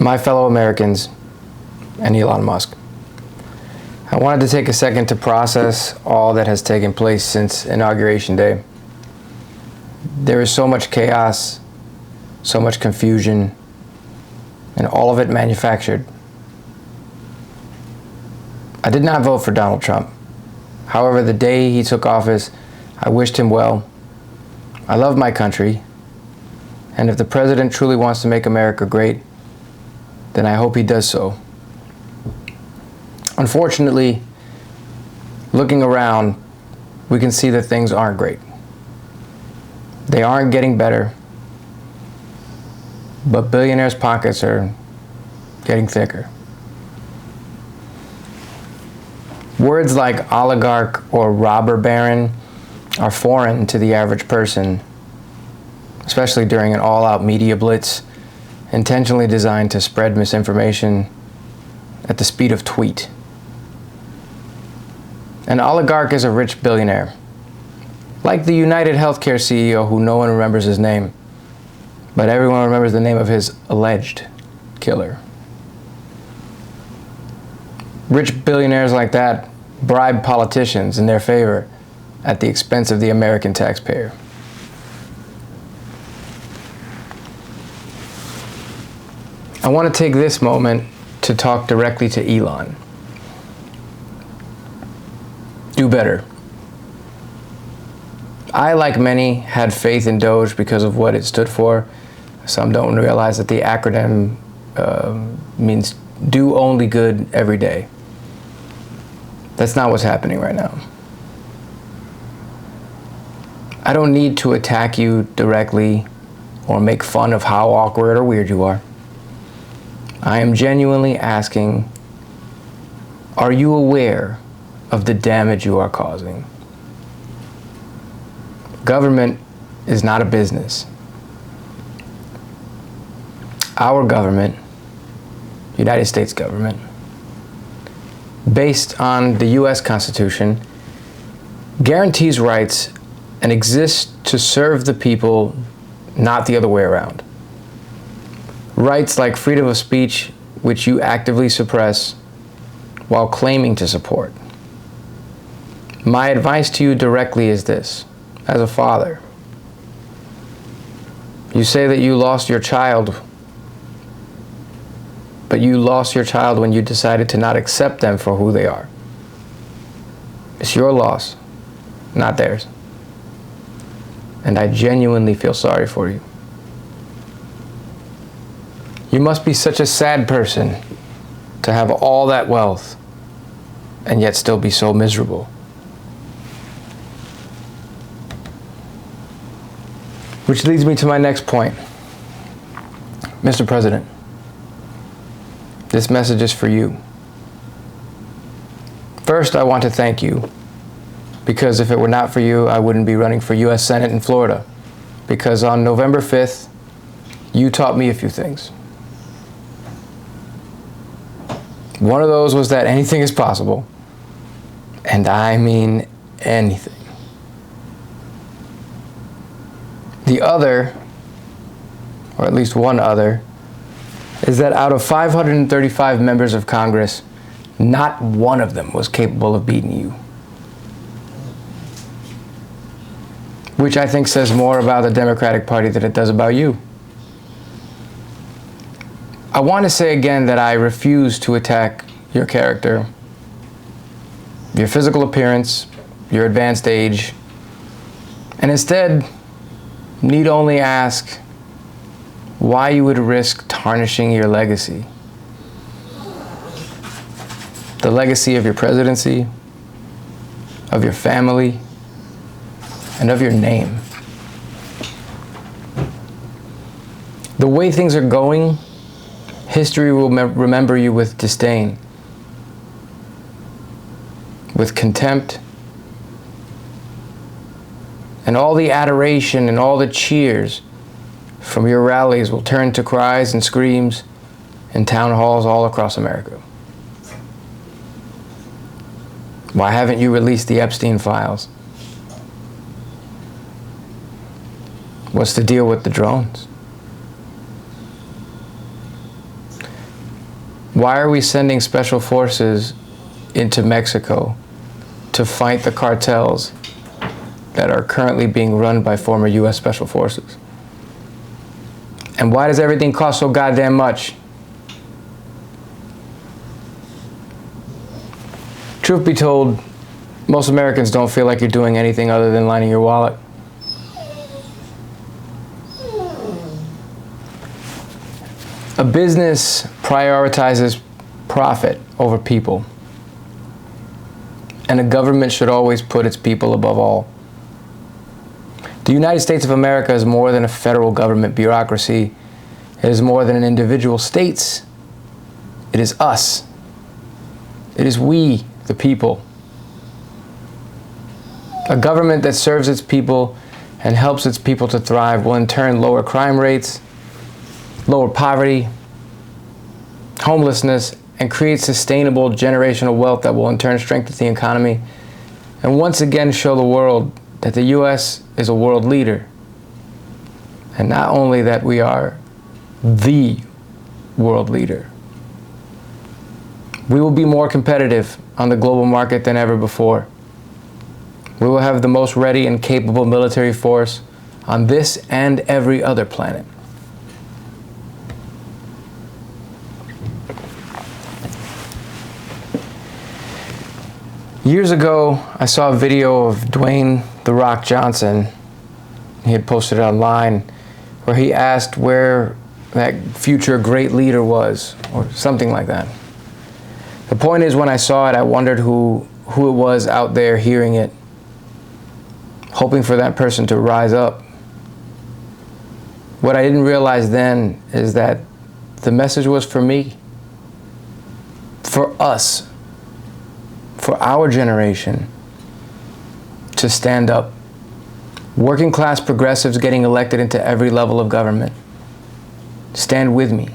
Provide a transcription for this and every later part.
My fellow Americans, and Elon Musk, I wanted to take a second to process all that has taken place since Inauguration Day. There is so much chaos, so much confusion, and all of it manufactured. I did not vote for Donald Trump. However, the day he took office, I wished him well. I love my country, and if the president truly wants to make America great, then I hope he does so. Unfortunately, looking around, we can see that things aren't great. They aren't getting better, but billionaires' pockets are getting thicker. Words like oligarch or robber baron are foreign to the average person, especially during an all-out media blitz intentionally designed to spread misinformation at the speed of tweet. An oligarch is a rich billionaire, like the United Healthcare CEO who no one remembers his name, but everyone remembers the name of his alleged killer. Rich billionaires like that bribe politicians in their favor at the expense of the American taxpayer. I want to take this moment to talk directly to Elon. Do better. I, like many, had faith in Doge because of what it stood for. Some don't realize that the acronym means do only good every day. That's not what's happening right now. I don't need to attack you directly or make fun of how awkward or weird you are. I am genuinely asking, are you aware of the damage you are causing? Government is not a business. Our government, United States government, based on the U.S. Constitution, guarantees rights and exists to serve the people, not the other way around. Rights like freedom of speech, which you actively suppress while claiming to support. My advice to you directly is this, as a father. You say that you lost your child, but you lost your child when you decided to not accept them for who they are. It's your loss, not theirs. And I genuinely feel sorry for you. You must be such a sad person to have all that wealth and yet still be so miserable. Which leads me to my next point. Mr. President, this message is for you. First, I want to thank you, because if it were not for you, I wouldn't be running for U.S. Senate in Florida, because on November 5th, you taught me a few things. One of those was that anything is possible, and I mean anything. The other, or at least one other, is that out of 535 members of Congress, not one of them was capable of beating you. Which I think says more about the Democratic Party than it does about you. I want to say again that I refuse to attack your character, your physical appearance, your advanced age, and instead need only ask why you would risk tarnishing your legacy. The legacy of your presidency, of your family, and of your name. The way things are going, history will remember you with disdain, with contempt, and all the adoration and all the cheers from your rallies will turn to cries and screams in town halls all across America. Why haven't you released the Epstein files? What's the deal with the drones? Why are we sending special forces into Mexico to fight the cartels that are currently being run by former U.S. Special Forces? And why does everything cost so goddamn much? Truth be told, most Americans don't feel like you're doing anything other than lining your wallet. A business prioritizes profit over people, and a government should always put its people above all. The United States of America is more than a federal government bureaucracy. It is more than an individual states. It is us. It is we, the people. A government that serves its people and helps its people to thrive will in turn lower crime rates, lower poverty, homelessness, and create sustainable generational wealth that will in turn strengthen the economy and once again show the world that the U.S. is a world leader. And not only that, we are the world leader. We will be more competitive on the global market than ever before. We will have the most ready and capable military force on this and every other planet. Years ago, I saw a video of Dwayne "The Rock" Johnson. He had posted it online where he asked where that future great leader was, or something like that. The point is, when I saw it, I wondered who it was out there hearing it, hoping for that person to rise up. What I didn't realize then is that the message was for me, for us, for our generation to stand up. Working class progressives getting elected into every level of government. Stand with me.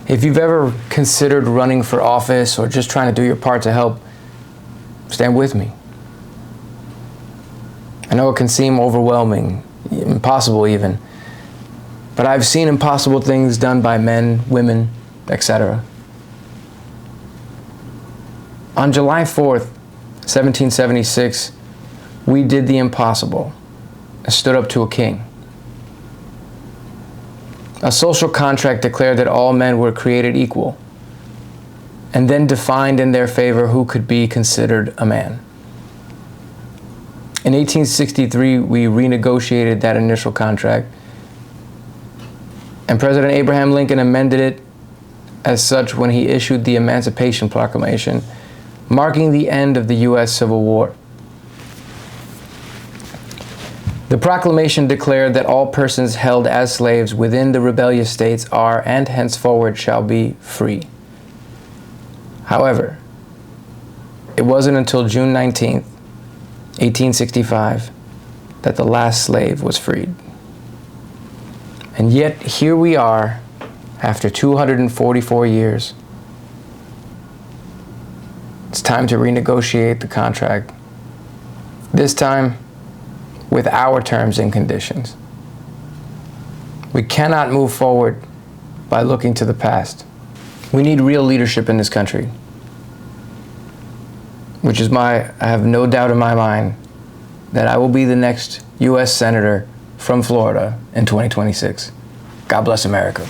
If you've ever considered running for office or just trying to do your part to help, stand with me. I know it can seem overwhelming, impossible even, but I've seen impossible things done by men, women, etc. On July 4th, 1776, we did the impossible and stood up to a king. A social contract declared that all men were created equal, and then defined in their favor who could be considered a man. In 1863, we renegotiated that initial contract, and President Abraham Lincoln amended it as such when he issued the Emancipation Proclamation, marking the end of the U.S. Civil War. The proclamation declared that all persons held as slaves within the rebellious states are and henceforward shall be free. However, it wasn't until June 19th, 1865, that the last slave was freed. And yet here we are, after 244 years. It's time to renegotiate the contract. This time, with our terms and conditions. We cannot move forward by looking to the past. We need real leadership in this country, which is I have no doubt in my mind that I will be the next U.S. Senator from Florida in 2026. God bless America.